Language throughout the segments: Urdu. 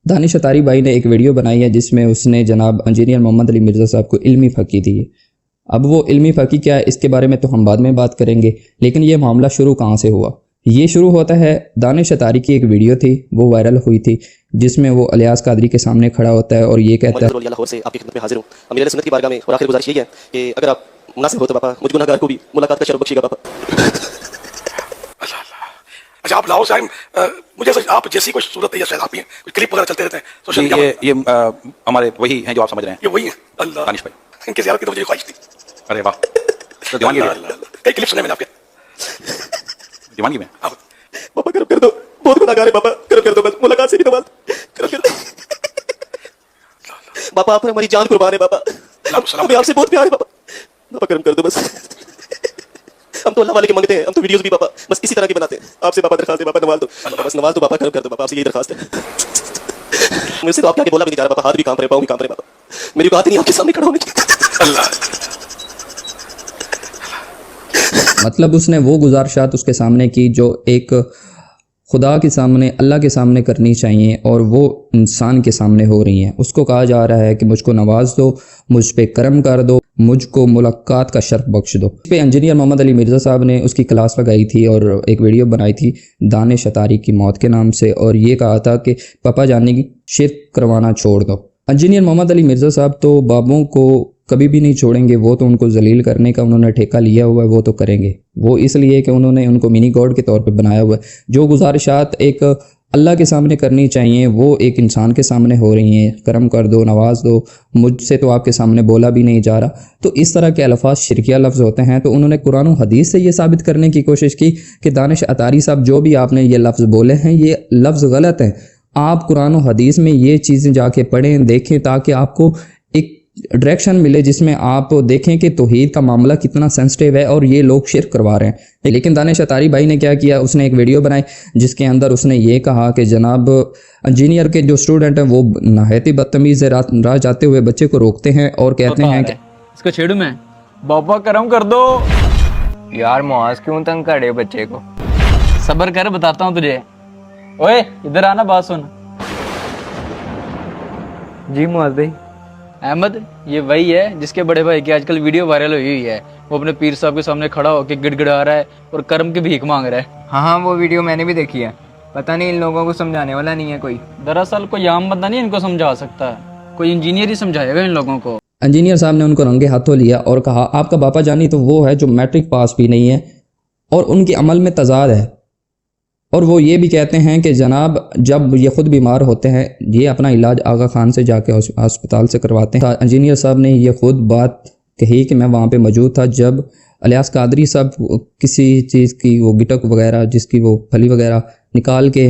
دانش اتاری بھائی نے ایک ویڈیو بنائی ہے جس میں اس نے جناب انجینئر محمد علی مرزا صاحب کو علمی پھکی دی ہے۔ اب وہ علمی پھکی کیا ہے اس کے بارے میں تو ہم بعد میں بات کریں گے، لیکن یہ معاملہ شروع کہاں سے ہوا؟ یہ شروع ہوتا ہے دانش اتاری کی ایک ویڈیو تھی، وہ وائرل ہوئی تھی، جس میں وہ الیاس قادری کے سامنے کھڑا ہوتا ہے اور یہ کہتا ہے لاہور سے آپ کی خدمت میں حاضر ہوں۔ امیر اہل سنت کی بارگاہ میں اور آخر گزارش یہی ہے کہ اگر آپ مناسب ہو تو باپا مجھ گنہگار کو بھی ملاقات کا شرف بخشیے گا باپا۔ اچھا آپ لاؤ صاحب، مجھے آپ جیسی کوئی صورت ہے یا شاید آپ ہی ہیں، کلپ وغیرہ چلتے رہتے ہیں سوشل میڈیا۔ یہ ہمارے وہی ہیں جو آپ سمجھ رہے ہیں، یہ وہی ہیں اللہ دانش بھائی، ان کی زیارت کی تو مجھے خواہش تھی۔ ارے واہ، تو دیوانگی ہے، کئی کلپ سنے میں نے آپ کے دیوانگی میں باپا کرم کر دو، بہت گنہگار ہے باپا، کرم کر دو، بس ملاقات سے بھی نواز کرم کر دو باپا، آپ ہماری جان قربان ہے باپا، ہمیں آپ سے بہت پیار ہے باپا، باپا کرم کر دو بس۔ ہم تو اللہ والے کے منگتے ہیں، ہم تو ویڈیوز بھی باپا بس اسی طرح کی بناتے ہیں، آپ سے باپا درخواست ہے باپا نواز دو، بس نواز دو باپا، کرم کر دو باپا، آپ سے یہی درخواست ہے۔ مجھ سے تو آپ کے آگے بولا بھی نہیں جا رہا باپا، ہاتھ بھی کام رہے، پاؤں بھی کام رہے باپا، میری بات ہی نہیں آپ کے سامنے کھڑا ہونے کی۔ اللہ مطلب اس نے وہ گزارشات اس کے سامنے کی جو ایک خدا کے سامنے، اللہ کے سامنے کرنی چاہیے، اور وہ انسان کے سامنے ہو رہی ہیں۔ اس کو کہا جا رہا ہے کہ مجھ کو نواز دو، مجھ پہ کرم کر دو، مجھ کو ملاقات کا شرف بخش دو۔ اس پہ انجینئر محمد علی مرزا صاحب نے اس کی کلاس لگائی تھی اور ایک ویڈیو بنائی تھی دانش اتاری کی موت کے نام سے، اور یہ کہا تھا کہ پاپا جانی کی شرک کروانا چھوڑ دو۔ انجینئر محمد علی مرزا صاحب تو بابوں کو کبھی بھی نہیں چھوڑیں گے، وہ تو ان کو ذلیل کرنے کا انہوں نے ٹھیکہ لیا ہوا ہے، وہ تو کریں گے، وہ اس لیے کہ انہوں نے ان کو منی گاڈ کے طور پہ بنایا ہوا ہے۔ جو گزارشات ایک اللہ کے سامنے کرنی چاہیے وہ ایک انسان کے سامنے ہو رہی ہیں، کرم کر دو، نواز دو، مجھ سے تو آپ کے سامنے بولا بھی نہیں جا رہا، تو اس طرح کے الفاظ شرکیہ لفظ ہوتے ہیں۔ تو انہوں نے قرآن و حدیث سے یہ ثابت کرنے کی کوشش کی کہ دانش اتاری صاحب جو بھی آپ نے یہ لفظ بولے ہیں یہ لفظ غلط ہیں، آپ قرآن و حدیث میں یہ چیزیں جا کے پڑھیں، دیکھیں، تاکہ آپ کو ایک ڈائریکشن ملے جس میں آپ دیکھیں کہ توحید کا معاملہ کتنا سینسٹیو ہے اور یہ لوگ شرک کروا رہے ہیں۔ لیکن دانش اتاری بھائی نے کیا کیا، اس نے ایک ویڈیو بنائی جس کے اندر اس نے یہ کہا کہ جناب انجینئر کے جو اسٹوڈنٹ ہیں وہ نہایت ہی بدتمیز ہے، راہ جاتے ہوئے بچے کو روکتے ہیں اور کہتے ہیں کہ اس کو چھیڑوں میں، بابا کرم کر دو یار، معاذ کیوں تنگ کرے بچے کو، صبر کر بتاتا ہوں تجھے، اوے ادھر آنا بات سن۔ جی معاذ بھائی۔ احمد یہ وہی ہے جس کے بڑے بھائی کی آج کل ویڈیو وائرل ہوئی ہے، وہ اپنے پیر صاحب کے سامنے کھڑا ہو کے گڑ گڑا رہا ہے اور کرم کی بھیک مانگ رہا ہے۔ ہاں وہ ویڈیو میں نے بھی دیکھی ہے، پتہ نہیں ان لوگوں کو سمجھانے والا نہیں ہے کوئی۔ دراصل کوئی عام بندہ نہیں ان کو سمجھا سکتا، کوئی انجینئر ہی سمجھائے گا ان لوگوں کو۔ انجینئر صاحب نے ان کو رنگے ہاتھوں لیا اور کہا آپ کا باپا جانی تو وہ ہے جو میٹرک پاس بھی نہیں ہے اور ان کے عمل میں تضاد ہے، اور وہ یہ بھی کہتے ہیں کہ جناب جب یہ خود بیمار ہوتے ہیں یہ اپنا علاج آغا خان سے جا کے ہسپتال سے کرواتے ہیں۔ انجینئر صاحب نے یہ خود بات کہی کہ میں وہاں پہ موجود تھا جب الیاس قادری صاحب کسی چیز کی وہ گٹک وغیرہ جس کی وہ پھلی وغیرہ نکال کے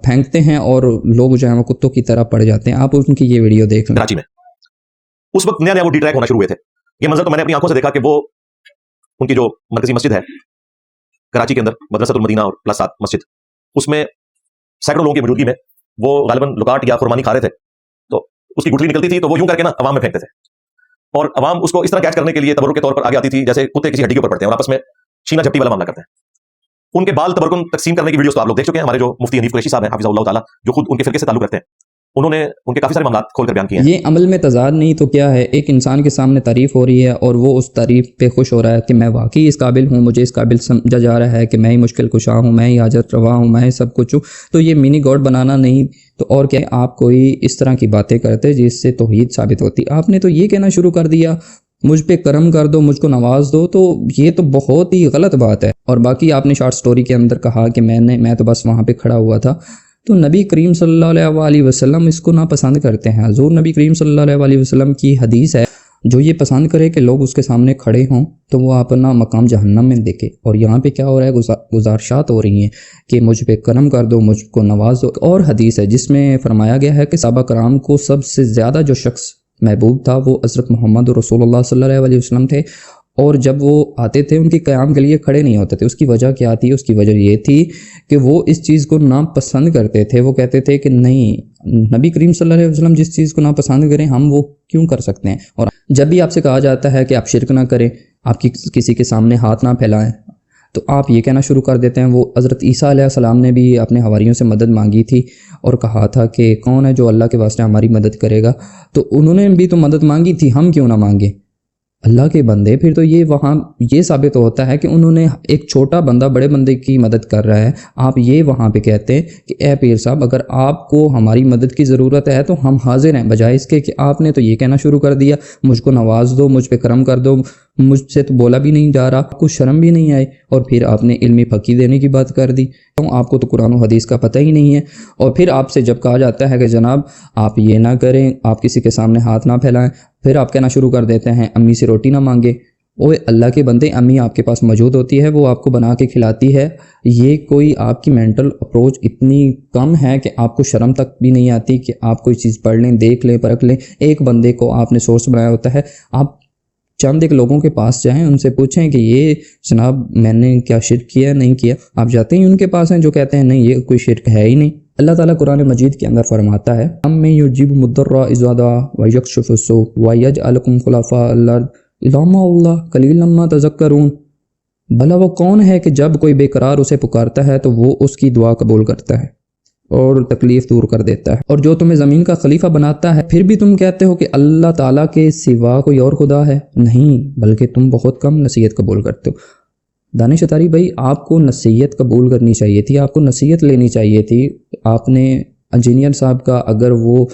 پھینکتے ہیں اور لوگ جو ہیں وہ کتوں کی طرح پڑ جاتے ہیں۔ آپ ان کی یہ ویڈیو دیکھ لیں۔ کراچی میں اس وقت نیا نیا وہ ڈی ٹریک ہونا شروع ہوئے تھے، یہ منظر تو میں نے اپنی آنکھوں سے دیکھا کہ وہ ان کی جو مرکزی مسجد ہے کراچی کے اندر، مدرسۃ المدینہ اور پلس 7 مسجد، اس میں سینکڑوں لوگوں کی موجودگی میں وہ غالباً لکاٹ یا قربانی کھا رہے تھے، تو اس کی گٹلی نکلتی تھی تو وہ یوں کر کے نا عوام میں پھینکتے تھے، اور عوام اس کو اس طرح کیچ کرنے کے لیے تبرک کے طور پر آگے آتی تھی جیسے کتے کسی ہڈی کے اوپر پڑتے ہیں اور آپس میں چھینا جھپٹی والا معاملہ کرتے ہیں۔ ان کے بال تبرکن تقسیم کرنے کی ویڈیوز تو آپ لوگ دیکھ چکے ہیں، ہمارے جو مفتی حنیف قریشی صاحب ہیں حفظہ اللہ تعالیٰ، جو خود ان کے فرقے سے تعلق رکھتے ہیں، انہوں نے ان کے کافی سارے معاملات کھول کر بیان کیے ہیں۔ یہ عمل میں تضاد نہیں تو کیا ہے، ایک انسان کے سامنے تعریف ہو رہی ہے اور وہ اس تعریف پہ خوش ہو رہا ہے کہ میں واقعی اس قابل ہوں، مجھے اس قابل سمجھا جا رہا ہے کہ میں ہی مشکل کشا ہوں، میں ہی حاجت روا ہوں، میں ہی سب کچھ ہوں، تو یہ منی گاڈ بنانا نہیں تو اور کیا، آپ کوئی اس طرح کی باتیں کرتے جس سے توحید ثابت ہوتی۔ آپ نے تو یہ کہنا شروع کر دیا مجھ پہ کرم کر دو، مجھ کو نواز دو، تو یہ تو بہت ہی غلط بات ہے۔ اور باقی آپ نے شارٹ سٹوری کے اندر کہا کہ میں تو بس وہاں پہ کھڑا ہوا تھا، تو نبی کریم صلی اللہ علیہ وآلہ وسلم اس کو ناپسند کرتے ہیں۔ حضور نبی کریم صلی اللہ علیہ وآلہ وسلم کی حدیث ہے جو یہ پسند کرے کہ لوگ اس کے سامنے کھڑے ہوں تو وہ اپنا مقام جہنم میں دیکھے، اور یہاں پہ کیا ہو رہا ہے، گزارشات ہو رہی ہیں کہ مجھ پہ کرم کر دو، مجھ کو نواز دو۔ اور حدیث ہے جس میں فرمایا گیا ہے کہ صحابہ کرام کو سب سے زیادہ جو شخص محبوب تھا وہ حضرت محمد رسول اللہ صلی اللہ علیہ وسلم تھے، اور جب وہ آتے تھے ان کے قیام کے لیے کھڑے نہیں ہوتے تھے۔ اس کی وجہ کیا تھی؟ اس کی وجہ یہ تھی کہ وہ اس چیز کو ناپسند کرتے تھے، وہ کہتے تھے کہ نہیں، نبی کریم صلی اللہ علیہ وسلم جس چیز کو ناپسند کریں ہم وہ کیوں کر سکتے ہیں۔ اور جب بھی آپ سے کہا جاتا ہے کہ آپ شرک نہ کریں، آپ کسی کے سامنے ہاتھ نہ پھیلائیں، تو آپ یہ کہنا شروع کر دیتے ہیں وہ حضرت عیسیٰ علیہ السلام نے بھی اپنے حواریوں سے مدد مانگی تھی اور کہا تھا کہ کون ہے جو اللہ کے واسطے ہماری مدد کرے گا، تو انہوں نے بھی تو مدد مانگی تھی، ہم کیوں نہ مانگیں اللہ کے بندے؟ پھر تو یہ ثابت ہوتا ہے کہ انہوں نے ایک چھوٹا بندہ بڑے بندے کی مدد کر رہا ہے، آپ یہ وہاں پہ کہتے ہیں کہ اے پیر صاحب اگر آپ کو ہماری مدد کی ضرورت ہے تو ہم حاضر ہیں، بجائے اس کے کہ آپ نے تو یہ کہنا شروع کر دیا مجھ کو نواز دو، مجھ پہ کرم کر دو، مجھ سے تو بولا بھی نہیں جا رہا، آپ کو شرم بھی نہیں آئی، اور پھر آپ نے علمی پھکی دینے کی بات کر دی، آپ کو تو قرآن و حدیث کا پتہ ہی نہیں ہے۔ اور پھر آپ سے جب کہا جاتا ہے کہ جناب آپ یہ نہ کریں، آپ کسی کے سامنے ہاتھ نہ پھیلائیں، پھر آپ کہنا شروع کر دیتے ہیں امی سے روٹی نہ مانگے۔ اوے اللہ کے بندے، امی آپ کے پاس موجود ہوتی ہے، وہ آپ کو بنا کے کھلاتی ہے، یہ کوئی آپ کی مینٹل اپروچ اتنی کم ہے کہ آپ کو شرم تک بھی نہیں آتی کہ آپ کوئی چیز پڑھ لیں، دیکھ لیں، پرکھ لیں۔ ایک بندے کو آپ نے سورس بنایا ہوتا ہے، آپ چند ایک لوگوں کے پاس جائیں، ان سے پوچھیں کہ یہ جناب میں نے کیا شرک کیا نہیں کیا، آپ جاتے ہیں ان کے پاس ہیں جو کہتے ہیں نہیں یہ کوئی شرک ہے ہی نہیں۔ اللہ تعالیٰ قرآن مجید کے اندر فرماتا ہے اَمَّن يُجِيبُ الضُّرَّ إِذَا دَعَا وَيَكْشِفُ السُّوءَ وَيَجْعَلُكُمْ خُلَفَاءَ الْأَرْضِ إِلَٰهُ اللَّهُ قَلِيلًا مَا تَذَكَّرُونَ، بھلا وہ کون ہے کہ جب کوئی بے قرار اسے پکارتا ہے تو وہ اس کی دعا قبول کرتا ہے اور تکلیف دور کر دیتا ہے، اور جو تمہیں زمین کا خلیفہ بناتا ہے پھر بھی تم کہتے ہو کہ اللہ تعالیٰ کے سوا کوئی اور خدا ہے، نہیں بلکہ تم بہت کم نصیحت قبول کرتے ہو۔ دانش اتاری بھائی، آپ کو نصیحت قبول کرنی چاہیے تھی، آپ کو نصیحت لینی چاہیے تھی۔ آپ نے انجینئر صاحب کا اگر وہ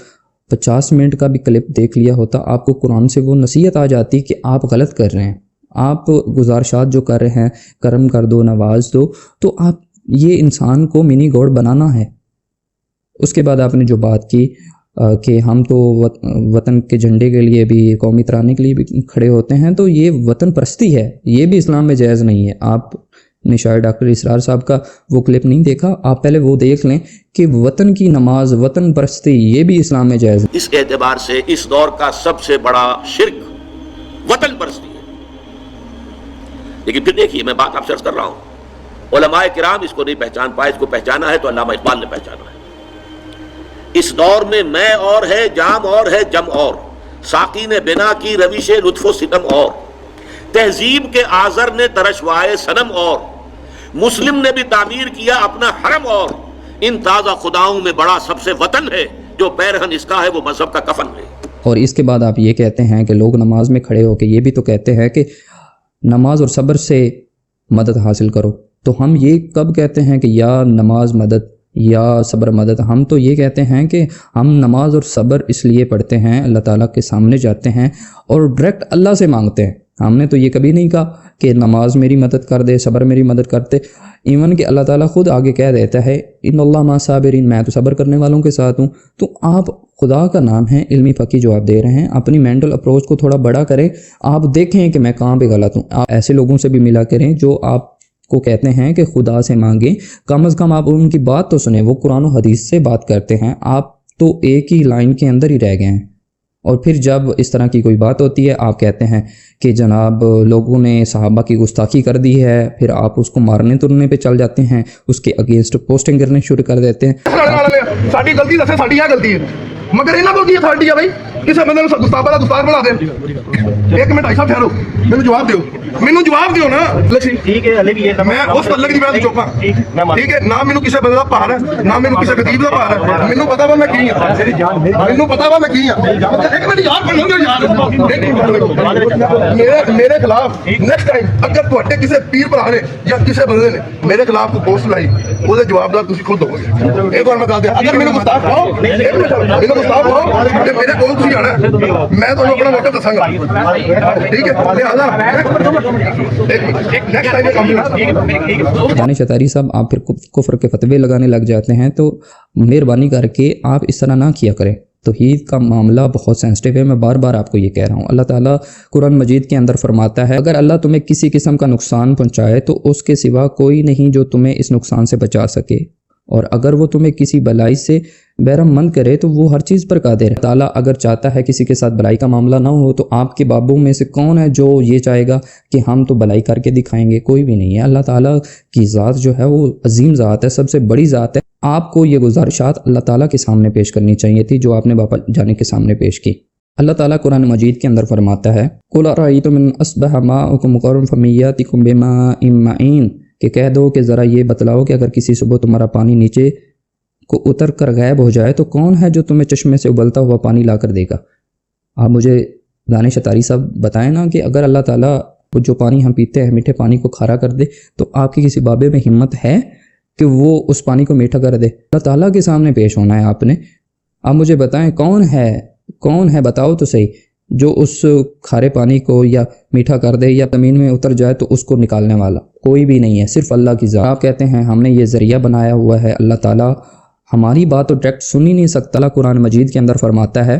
50 منٹ کا بھی کلپ دیکھ لیا ہوتا، آپ کو قرآن سے وہ نصیحت آ جاتی کہ آپ غلط کر رہے ہیں، آپ گزارشات جو کر رہے ہیں کرم کر دو، نواز دو، تو آپ یہ انسان کو منی گاڈ بنانا ہے۔ اس کے بعد آپ نے جو بات کی کہ ہم تو وطن کے جھنڈے کے لیے بھی، قومی ترانے کے لیے بھی کھڑے ہوتے ہیں، تو یہ وطن پرستی ہے، یہ بھی اسلام میں جائز نہیں ہے۔ آپ نے شاید ڈاکٹر اسرار صاحب کا وہ کلپ نہیں دیکھا، آپ پہلے وہ دیکھ لیں کہ وطن کی نماز، وطن پرستی، یہ بھی اسلام میں جائز نہیں۔ اس اعتبار سے اس دور کا سب سے بڑا شرک وطن پرستی ہے۔ لیکن پھر دیکھیے، میں بات آپ سے عرض کر رہا ہوں، علماء کرام اس کو نہیں پہچان پائے، اس کو پہچانا ہے تو علامہ اقبال نے پہچانا ہے۔ اس دور میں میں اور ہے، جام اور ہے، جم اور، ساقی نے بنا کی روش لطف و ستم اور، تہذیب کے آزر نے ترشوائے صنم اور، مسلم نے بھی تعمیر کیا اپنا حرم اور، ان تازہ خداؤں میں بڑا سب سے وطن ہے، جو پیرہن اس کا ہے وہ مذہب کا کفن ہے۔ اور اس کے بعد آپ یہ کہتے ہیں کہ لوگ نماز میں کھڑے ہو کے یہ بھی تو کہتے ہیں کہ نماز اور صبر سے مدد حاصل کرو، تو ہم یہ کب کہتے ہیں کہ یا نماز مدد یا صبر مدد؟ ہم تو یہ کہتے ہیں کہ ہم نماز اور صبر اس لیے پڑھتے ہیں، اللہ تعالیٰ کے سامنے جاتے ہیں اور ڈائریکٹ اللہ سے مانگتے ہیں۔ ہم نے تو یہ کبھی نہیں کہا کہ نماز میری مدد کر دے، صبر میری مدد کرتے، ایون کہ اللہ تعالیٰ خود آگے کہہ دیتا ہے ان اللہ مع صابرین، میں تو صبر کرنے والوں کے ساتھ ہوں۔ تو آپ خدا کا نام ہے علمی فقی جو آپ دے رہے ہیں، اپنی مینٹل اپروچ کو تھوڑا بڑا کریں، آپ دیکھیں کہ میں کہاں پہ غلط ہوں۔ آپ ایسے لوگوں سے بھی ملا کریں جو آپ کو کہتے ہیں کہ خدا سے مانگیں، کم از کم آپ ان کی بات تو سنیں، وہ قرآن و حدیث سے بات کرتے ہیں، آپ تو ایک ہی لائن کے اندر ہی رہ گئے ہیں۔ اور پھر جب اس طرح کی کوئی بات ہوتی ہے آپ کہتے ہیں کہ جناب لوگوں نے صحابہ کی گستاخی کر دی ہے، پھر آپ اس کو مارنے ترنے پہ چل جاتے ہیں، اس کے اگینسٹ پوسٹنگ کرنے شروع کر دیتے ہیں۔ ਸਾਡੀ ਗਲਤੀ ਦੱਸੇ, ਸਾਡੀ ਆ ਗਲਤੀ ਹੈ, ਮਗਰ ਇਹਨਾਂ ਕੋਲ ਕੀ ਅਥਾਰਟੀ ਆ ਬਈ ਕਿਸੇ ਬੰਦੇ ਨੂੰ ਗੁਸਤਾਖਾ ਦਾ ਗੁਸਤਾਖ ਬਣਾ ਦੇਣ? ਇੱਕ ਮਿੰਟ ਐਸਾ ਠਹਿਰੋ, ਮੈਨੂੰ ਜਵਾਬ ਦਿਓ, ਮੈਨੂੰ ਜਵਾਬ ਦਿਓ ਨਾ ਲక్ష్ਮੀ। ਠੀਕ ਹੈ, ਹਲੇ ਵੀ ਇਹ ਮੈਂ ਉਸ ਤਲਕ ਦੀ ਮੈਂ ਚੁੱਪਾਂ, ਠੀਕ ਹੈ ਨਾ, ਮੈਨੂੰ ਕਿਸੇ ਬੰਦੇ ਦਾ ਭਾਰ ਹੈ ਨਾ, ਮੈਨੂੰ ਕਿਸੇ ਖਤੀਬ ਦਾ ਭਾਰ ਹੈ, ਮੈਨੂੰ ਪਤਾ ਵਾ ਮੈਂ ਕੀ ਹਾਂ, ਮੈਨੂੰ ਪਤਾ ਵਾ ਮੈਂ ਕੀ ਹਾਂ। ਇੱਕ ਮਿੰਟ ਯਾਰ ਬਣੋਗੇ ਯਾਰ, ਮੇਰੇ ਖਿਲਾਫ ਨੈਕਸਟ ਟਾਈਮ ਅਗਰ ਤੁਹਾਡੇ ਕਿਸੇ ਪੀਰ ਭਰਾ ਨੇ ਜਾਂ ਕਿਸੇ ਬੰਦੇ ਨੇ ਮੇਰੇ ਖਿਲਾਫ ਕੋਈ ਪੋਸਟ ਲਾਈ, ਉਹਦੇ ਜਵਾਬਦਾਰ ਤੁਸੀਂ ਖੁਦ ਹੋਵੋਗੇ। ਇਹ ਤੁਹਾਨੂੰ ਮੈਂ ਦੱਸ ਦਿਆਂ, ਅਗਰ ਮੈਨੂੰ ਗੁਸਤਾਖ ਕਹੋ, ਮੈਨੂੰ ਗੁਸਤਾਖ ਕਹੋ ਤੇ ਮੇਰੇ ਕੋਲ ਤੁਸੀਂ ਆਣਾ, ਮੈਂ ਤੁਹਾਨੂੰ ਆਪਣਾ ਮੋਟਿਵ ਦੱਸਾਂਗਾ, ਠੀਕ ہے؟ ਲਿਹਾਜ਼ਾ نیکسٹ ٹائم دانش اتاری صاحب آپ پھر کفر کے فتوے لگانے لگ جاتے ہیں، تو مہربانی کر کے آپ اس طرح نہ کیا کریں۔ توحید کا معاملہ بہت سینسٹیو ہے، میں بار بار آپ کو یہ کہہ رہا ہوں۔ اللہ تعالیٰ قرآن مجید کے اندر فرماتا ہے اگر اللہ تمہیں کسی قسم کا نقصان پہنچائے تو اس کے سوا کوئی نہیں جو تمہیں اس نقصان سے بچا سکے، اور اگر وہ تمہیں کسی بلائی سے بہرم مند کرے تو وہ ہر چیز پر قادر ہے۔ تعالیٰ اگر چاہتا ہے کسی کے ساتھ بلائی کا معاملہ نہ ہو تو آپ کے بابوں میں سے کون ہے جو یہ چاہے گا کہ ہم تو بلائی کر کے دکھائیں گے؟ کوئی بھی نہیں ہے۔ اللہ تعالیٰ کی ذات جو ہے وہ عظیم ذات ہے، سب سے بڑی ذات ہے۔ آپ کو یہ گزارشات اللہ تعالیٰ کے سامنے پیش کرنی چاہیے تھی جو آپ نے باپا جانے کے سامنے پیش کی۔ اللہ تعالیٰ قرآن مجید کے اندر فرماتا ہے قُلْ أَرَأَيْتُمْ إِنْ أَصْبَحَ مَاؤُكُمْ غَوْرًا فَمَن يَأْتِكُم بِمَاءٍ مَّعِينٍ، کہ کہہ دو کہ ذرا یہ بتلاؤ کہ اگر کسی صبح تمہارا پانی نیچے کو اتر کر غائب ہو جائے تو کون ہے جو تمہیں چشمے سے ابلتا ہوا پانی لا کر دے گا؟ آپ مجھے دانش اتاری صاحب بتائیں نا کہ اگر اللہ تعالیٰ وہ جو پانی ہم پیتے ہیں میٹھے پانی کو کھارا کر دے تو آپ کی کسی بابے میں ہمت ہے کہ وہ اس پانی کو میٹھا کر دے؟ اللہ تعالیٰ کے سامنے پیش ہونا ہے آپ نے. آپ مجھے بتائیں کون ہے بتاؤ تو صحیح جو اس کھارے پانی کو یا میٹھا کر دے یا زمین میں اتر جائے تو اس کو نکالنے والا کوئی بھی نہیں ہے، صرف اللہ کی ذات. آپ کہتے ہیں ہم نے یہ ذریعہ بنایا ہوا ہے. اللہ تعالیٰ ہماری بات تو ڈائریکٹ سن ہی نہیں سکتا. اللہ قرآن مجید کے اندر فرماتا ہے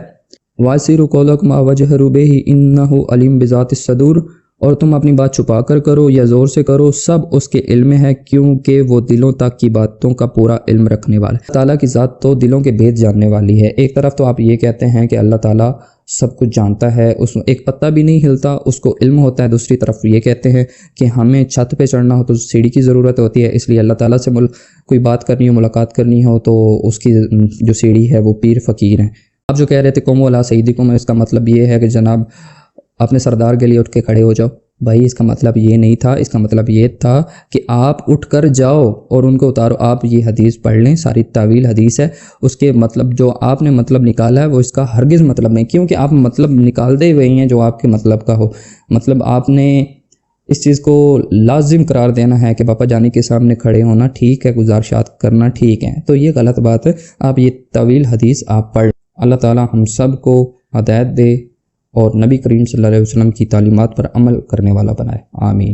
وَاسِرُ قَوْلَكُمْ وَجْهَرُوا بِهِ إِنَّهُ عَلِيمٌ بِذَاتِ الصُّدُورِ، اور تم اپنی بات چھپا کر کرو یا زور سے کرو، سب اس کے علم میں ہے کیونکہ وہ دلوں تک کی باتوں کا پورا علم رکھنے والا ہے. اللہ تعالیٰ کی ذات تو دلوں کے بھید جاننے والی ہے. ایک طرف تو آپ یہ کہتے ہیں کہ اللہ تعالیٰ سب کچھ جانتا ہے، اس میں ایک پتہ بھی نہیں ہلتا، اس کو علم ہوتا ہے. دوسری طرف یہ کہتے ہیں کہ ہمیں چھت پہ چڑھنا ہو تو سیڑھی کی ضرورت ہوتی ہے، اس لیے اللہ تعالیٰ سے کوئی بات کرنی ہو، ملاقات کرنی ہو تو اس کی جو سیڑھی ہے وہ پیر فقیر ہیں. آپ جو کہہ رہے تھے قوموا علی سیدکم، اس کا مطلب یہ ہے کہ جناب اپنے سردار کے لیے اٹھ کے کھڑے ہو جاؤ. بھائی اس کا مطلب یہ نہیں تھا، اس کا مطلب یہ تھا کہ آپ اٹھ کر جاؤ اور ان کو اتارو. آپ یہ حدیث پڑھ لیں، ساری طویل حدیث ہے، اس کے مطلب جو آپ نے مطلب نکالا ہے وہ اس کا ہرگز مطلب نہیں، کیونکہ آپ مطلب نکال دے ہوئے ہیں جو آپ کے مطلب کا ہو. مطلب آپ نے اس چیز کو لازم قرار دینا ہے کہ باپا جانی کے سامنے کھڑے ہونا ٹھیک ہے، گزارشات کرنا ٹھیک ہے، تو یہ غلط بات ہے. آپ یہ طویل حدیث آپ پڑھ. اللہ تعالی ہم سب کو ہدایت دے اور نبی کریم صلی اللہ علیہ وسلم کی تعلیمات پر عمل کرنے والا بنائے. آمین.